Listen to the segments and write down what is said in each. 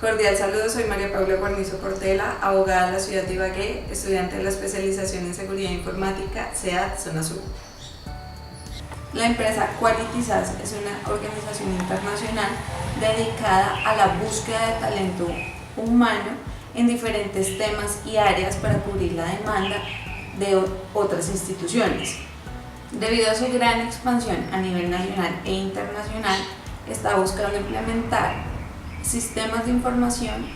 Cordial saludo, soy María Paula Guarnizo Portela, abogada de la ciudad de Ibagué, estudiante de la especialización en seguridad informática, SEAD Zona Sur. La empresa Quality SaaS es una organización internacional dedicada a la búsqueda de talento humano en diferentes temas y áreas para cubrir la demanda de otras instituciones. Debido a su gran expansión a nivel nacional e internacional, está buscando implementar sistemas de información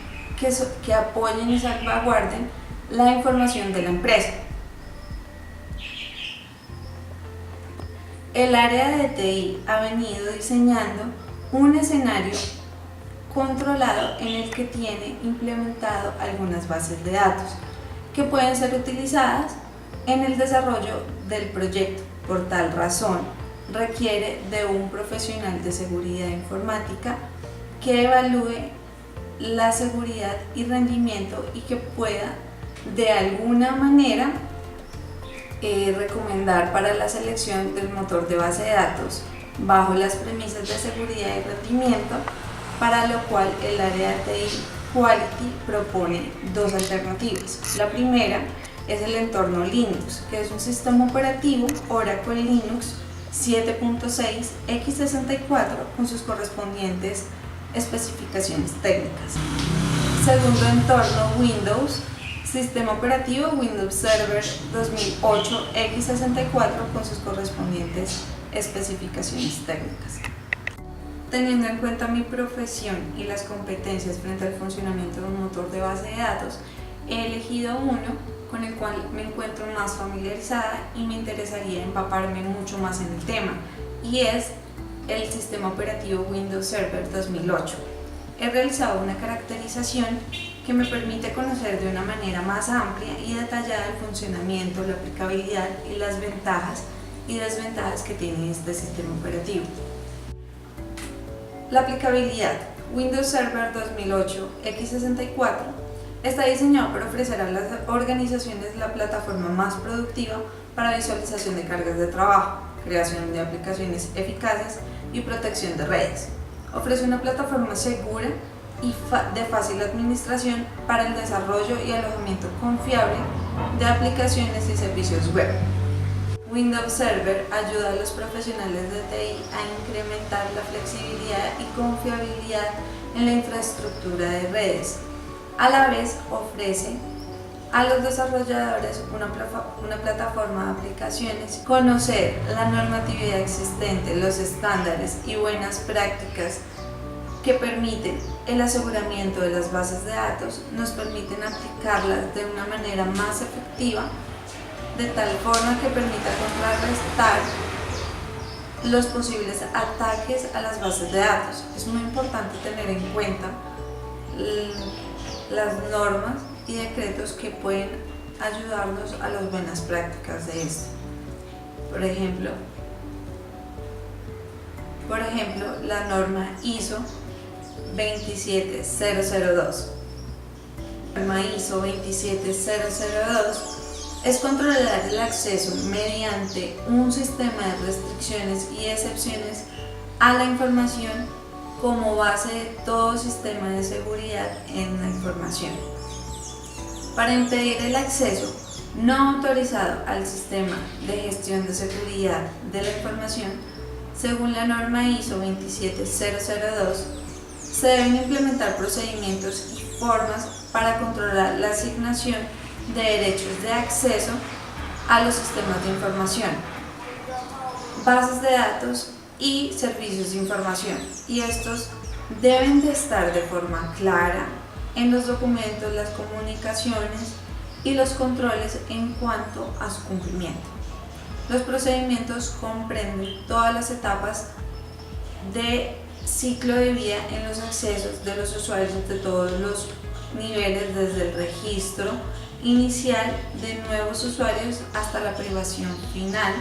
que apoyen y salvaguarden la información de la empresa. El área de TI ha venido diseñando un escenario controlado en el que tiene implementado algunas bases de datos que pueden ser utilizadas en el desarrollo del proyecto. Por tal razón, requiere de un profesional de seguridad informática que evalúe la seguridad y rendimiento y que pueda de alguna manera recomendar para la selección del motor de base de datos bajo las premisas de seguridad y rendimiento, para lo cual el área de TI Quality propone dos alternativas. La primera es el entorno Linux, que es un sistema operativo Oracle Linux 7.6 x64 con sus correspondientes especificaciones técnicas. Segundo entorno Windows, sistema operativo Windows Server 2008 x64 con sus correspondientes especificaciones técnicas. Teniendo en cuenta mi profesión y las competencias frente al funcionamiento de un motor de base de datos, he elegido uno con el cual me encuentro más familiarizada y me interesaría empaparme mucho más en el tema, y es el sistema operativo Windows Server 2008. He realizado una caracterización que me permite conocer de una manera más amplia y detallada el funcionamiento, la aplicabilidad y las ventajas y desventajas que tiene este sistema operativo. La aplicabilidad. Windows Server 2008 x64 está diseñado para ofrecer a las organizaciones la plataforma más productiva para visualización de cargas de trabajo, creación de aplicaciones eficaces y protección de redes. Ofrece una plataforma segura y de fácil administración para el desarrollo y alojamiento confiable de aplicaciones y servicios web. Windows Server ayuda a los profesionales de TI a incrementar la flexibilidad y confiabilidad en la infraestructura de redes. A la vez ofrece a los desarrolladores una plataforma de aplicaciones. Conocer la normatividad existente, los estándares y buenas prácticas que permiten el aseguramiento de las bases de datos nos permiten aplicarlas de una manera más efectiva, de tal forma que permita contrarrestar los posibles ataques a las bases de datos. Es muy importante tener en cuenta las normas y decretos que pueden ayudarnos a las buenas prácticas de esto. Por ejemplo, la norma ISO 27002. La norma ISO 27002 es controlar el acceso mediante un sistema de restricciones y excepciones a la información como base de todo sistema de seguridad en la información. Para impedir el acceso no autorizado al sistema de gestión de seguridad de la información, según la norma ISO 27002, se deben implementar procedimientos y formas para controlar la asignación de derechos de acceso a los sistemas de información, bases de datos y servicios de información, y estos deben de estar de forma clara en los documentos, las comunicaciones y los controles en cuanto a su cumplimiento. Los procedimientos comprenden todas las etapas de ciclo de vida en los accesos de los usuarios de todos los niveles, desde el registro inicial de nuevos usuarios hasta la privación final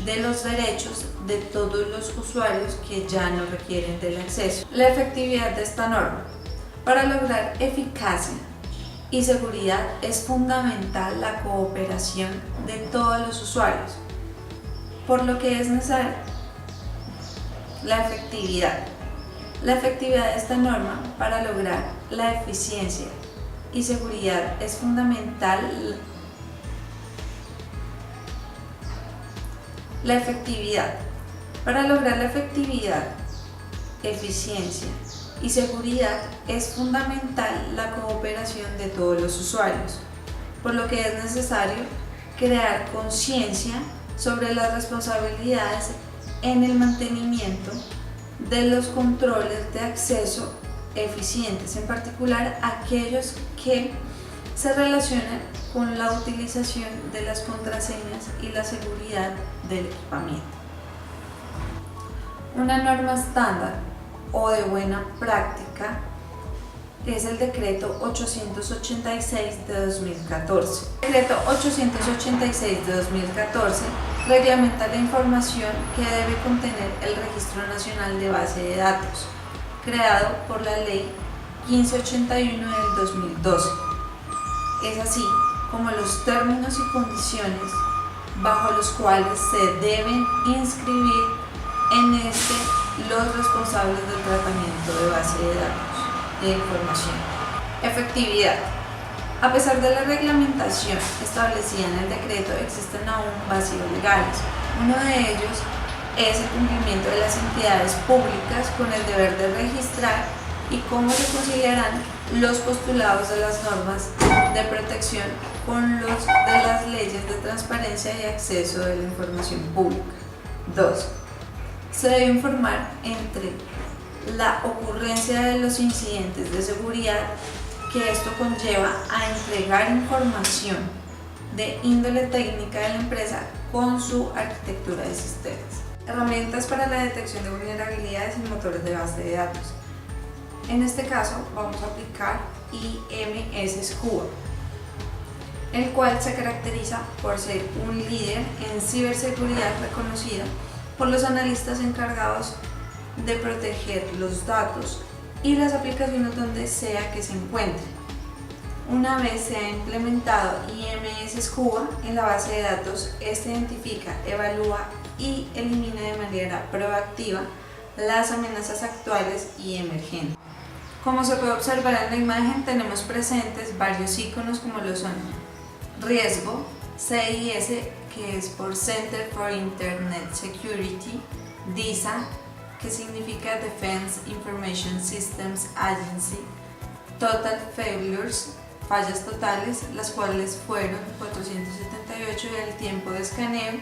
de los derechos de todos los usuarios que ya no requieren del acceso. La efectividad de esta norma. Para lograr eficacia y seguridad es fundamental la cooperación de todos los usuarios, por lo que es necesaria la efectividad. La efectividad de esta norma para lograr la eficiencia y seguridad es fundamental. La efectividad. Para lograr la efectividad, eficiencia y seguridad es fundamental la cooperación de todos los usuarios, por lo que es necesario crear conciencia sobre las responsabilidades en el mantenimiento de los controles de acceso eficientes, en particular aquellos que se relacionan con la utilización de las contraseñas y la seguridad del equipamiento. Una norma estándar o de buena práctica es el Decreto 886 de 2014. El Decreto 886 de 2014 reglamenta la información que debe contener el Registro Nacional de Base de Datos, creado por la Ley 1581 del 2012. Es así como los términos y condiciones bajo los cuales se deben inscribir en este los responsables del tratamiento de base de datos de información. Efectividad. A pesar de la reglamentación establecida en el decreto, existen aún vacíos legales. Uno de ellos es el cumplimiento de las entidades públicas con el deber de registrar y cómo se conciliarán los postulados de las normas de protección con los de las leyes de transparencia y acceso de la información pública. 2. Se debe informar entre la ocurrencia de los incidentes de seguridad que esto conlleva a entregar información de índole técnica de la empresa con su arquitectura de sistemas. Herramientas para la detección de vulnerabilidades en motores de base de datos. En este caso vamos a aplicar IMS Scuba, el cual se caracteriza por ser un líder en ciberseguridad reconocido por los analistas encargados de proteger los datos y las aplicaciones donde sea que se encuentren. Una vez se ha implementado IMS Scuba en la base de datos, este identifica, evalúa y elimina de manera proactiva las amenazas actuales y emergentes. Como se puede observar en la imagen, tenemos presentes varios iconos como lo son riesgo, CIS, que es por Center for Internet Security, DISA, que significa Defense Information Systems Agency, Total Failures, fallas totales, las cuales fueron 478 y el tiempo de escaneo.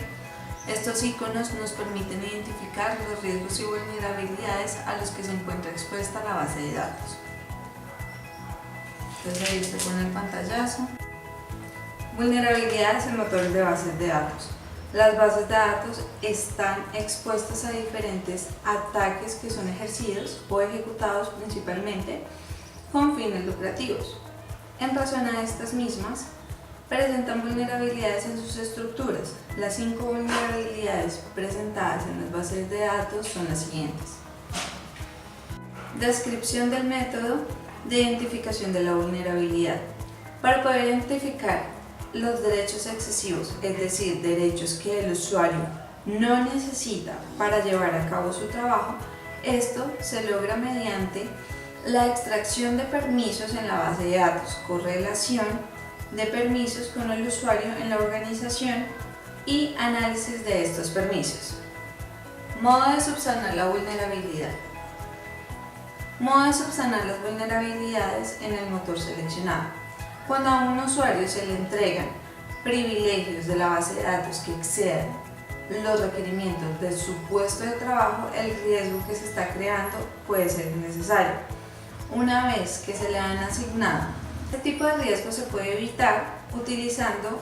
Estos iconos nos permiten identificar los riesgos y vulnerabilidades a los que se encuentra expuesta la base de datos. Entonces ahí se pone el pantallazo. Vulnerabilidades en motores de bases de datos. Las bases de datos están expuestas a diferentes ataques que son ejercidos o ejecutados principalmente con fines lucrativos. En razón a estas mismas, presentan vulnerabilidades en sus estructuras. Las 5 vulnerabilidades presentadas en las bases de datos son las siguientes. Descripción del método de identificación de la vulnerabilidad. Para poder identificar los derechos excesivos, es decir, derechos que el usuario no necesita para llevar a cabo su trabajo, esto se logra mediante la extracción de permisos en la base de datos, correlación de permisos con el usuario en la organización y análisis de estos permisos. Modo de subsanar la vulnerabilidad. Modo de subsanar las vulnerabilidades en el motor seleccionado. Cuando a un usuario se le entregan privilegios de la base de datos que excedan los requerimientos de su puesto de trabajo, el riesgo que se está creando puede ser innecesario. Una vez que se le han asignado, este tipo de riesgo se puede evitar utilizando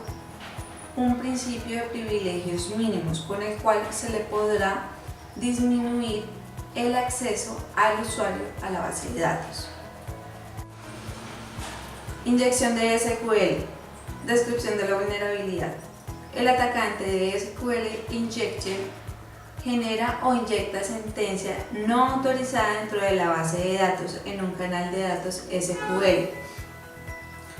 un principio de privilegios mínimos con el cual se le podrá disminuir el acceso al usuario a la base de datos. Inyección de SQL. Descripción de la vulnerabilidad. El atacante de SQL Injection genera o inyecta sentencia no autorizada dentro de la base de datos en un canal de datos SQL.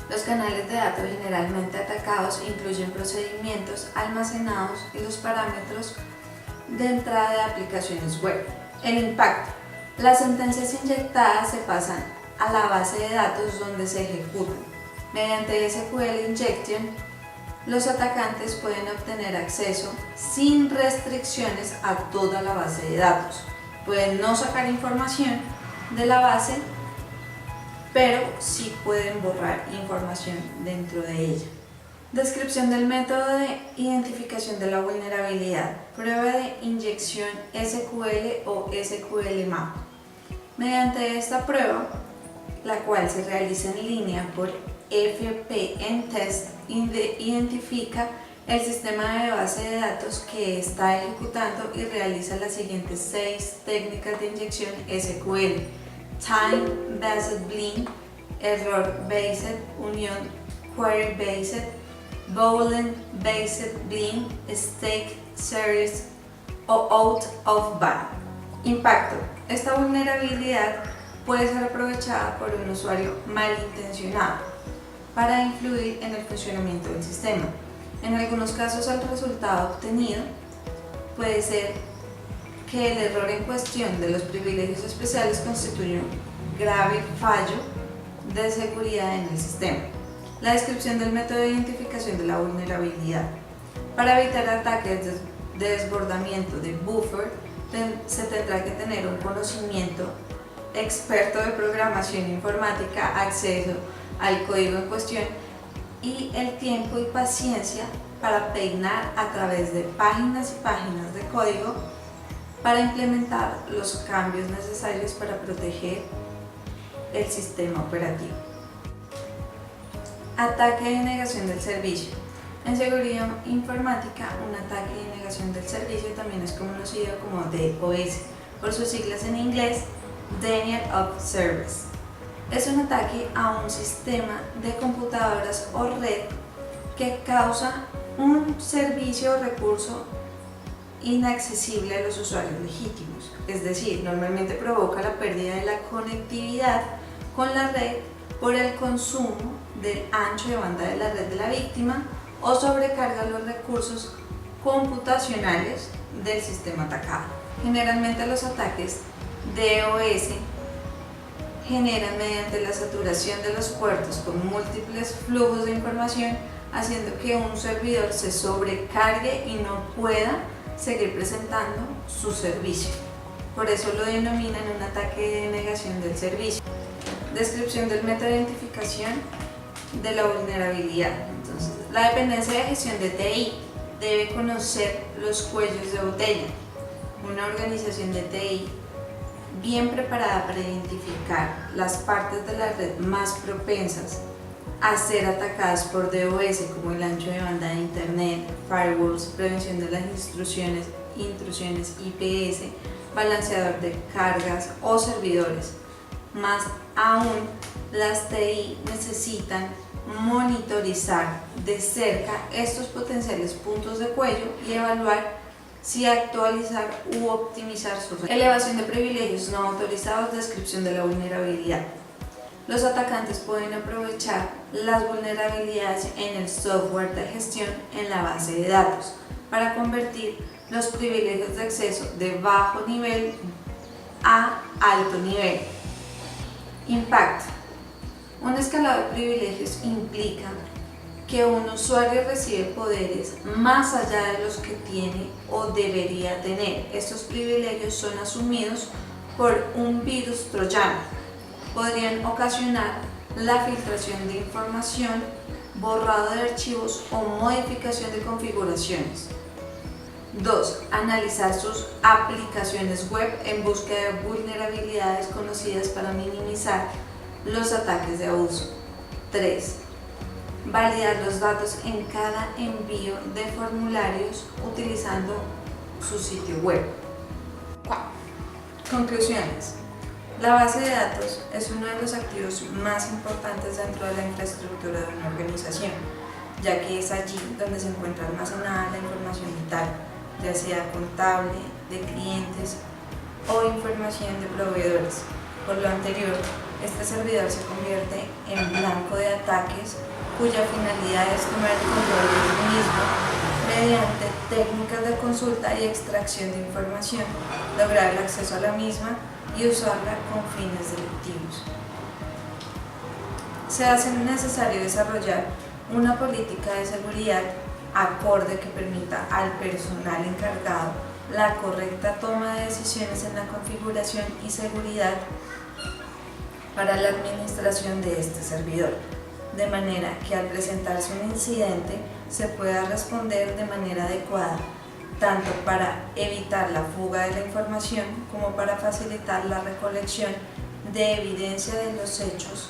Los canales de datos generalmente atacados incluyen procedimientos almacenados y los parámetros de entrada de aplicaciones web. El impacto. Las sentencias inyectadas se pasan a la base de datos donde se ejecutan. Mediante SQL Injection, los atacantes pueden obtener acceso sin restricciones a toda la base de datos. Pueden no sacar información de la base, pero sí pueden borrar información dentro de ella. Descripción del método de identificación de la vulnerabilidad. Prueba de inyección SQL o SQL-Map. Mediante esta prueba, la cual se realiza en línea por FPNTest, identifica el sistema de base de datos que está ejecutando y realiza las siguientes 6 técnicas de inyección SQL: Time Based Blend, Error Based, Union Query Based, Boolean Based Blend, Stack Series o Out of Band. Impacto. Esta vulnerabilidad puede ser aprovechada por un usuario malintencionado para influir en el funcionamiento del sistema. En algunos casos, el resultado obtenido puede ser que el error en cuestión de los privilegios especiales constituye un grave fallo de seguridad en el sistema. La descripción del método de identificación de la vulnerabilidad. Para evitar ataques de desbordamiento de buffer, se tendrá que tener un conocimiento experto de programación informática, acceso al código en cuestión y el tiempo y paciencia para peinar a través de páginas y páginas de código para implementar los cambios necesarios para proteger el sistema operativo. Ataque de negación del servicio. En seguridad informática, un ataque de negación del servicio también es conocido como DOS, por sus siglas en inglés, Denial of Service. Es un ataque a un sistema de computadoras o red que causa un servicio o recurso inaccesible a los usuarios legítimos, es decir, normalmente provoca la pérdida de la conectividad con la red por el consumo del ancho de banda de la red de la víctima o sobrecarga los recursos computacionales del sistema atacado. Generalmente los ataques DOS generan mediante la saturación de los puertos con múltiples flujos de información, haciendo que un servidor se sobrecargue y no pueda seguir presentando su servicio. Por eso lo denominan un ataque de negación del servicio. Descripción del método de identificación de la vulnerabilidad. Entonces, la dependencia de gestión de TI debe conocer los cuellos de botella. Una organización de TI bien preparada para identificar las partes de la red más propensas a ser atacadas por DOS, como el ancho de banda de Internet, firewalls, prevención de las intrusiones IPS, balanceador de cargas o servidores. Más aún, las TI necesitan monitorizar de cerca estos potenciales puntos de cuello y evaluar si actualizar u optimizar su red. Elevación de privilegios no autorizados. Descripción de la vulnerabilidad. Los atacantes pueden aprovechar las vulnerabilidades en el software de gestión en la base de datos para convertir los privilegios de acceso de bajo nivel a alto nivel. Impacto. Un escalado de privilegios implica que un usuario recibe poderes más allá de los que tiene o debería tener. Estos privilegios son asumidos por un virus troyano. Podrían ocasionar la filtración de información, borrado de archivos o modificación de configuraciones. 2. Analizar sus aplicaciones web en búsqueda de vulnerabilidades conocidas para minimizar los ataques de abuso. 3. Validar los datos en cada envío de formularios utilizando su sitio web. 4. Conclusiones. La base de datos es uno de los activos más importantes dentro de la infraestructura de una organización, ya que es allí donde se encuentra almacenada la información vital, ya sea contable, de clientes o información de proveedores. Por lo anterior, este servidor se convierte en blanco de ataques cuya finalidad es tomar el control del mismo mediante técnicas de consulta y extracción de información, lograr el acceso a la misma y usarla con fines delictivos. Se hace necesario desarrollar una política de seguridad acorde que permita al personal encargado la correcta toma de decisiones en la configuración y seguridad para la administración de este servidor, de manera que al presentarse un incidente se pueda responder de manera adecuada, tanto para evitar la fuga de la información como para facilitar la recolección de evidencia de los hechos.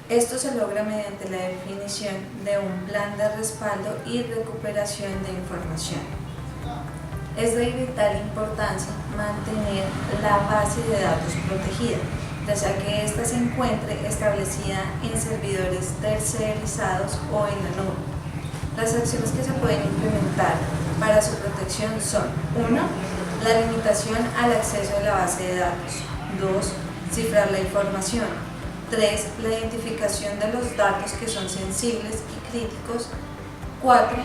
Esto se logra mediante la definición de un plan de respaldo y recuperación de información. Es de vital importancia mantener la base de datos protegida, ya sea que ésta se encuentre establecida en servidores tercerizados o en la nube. Las acciones que se pueden implementar para su protección son: 1. La limitación al acceso a la base de datos. 2. Cifrar la información. 3. La identificación de los datos que son sensibles y críticos. 4.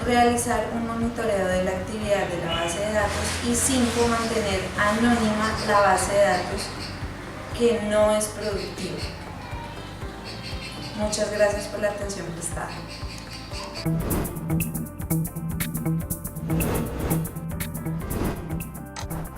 Realizar un monitoreo de la actividad de la base de datos. Y 5. Mantener anónima la base de datos que no es productiva. Muchas gracias por la atención prestada.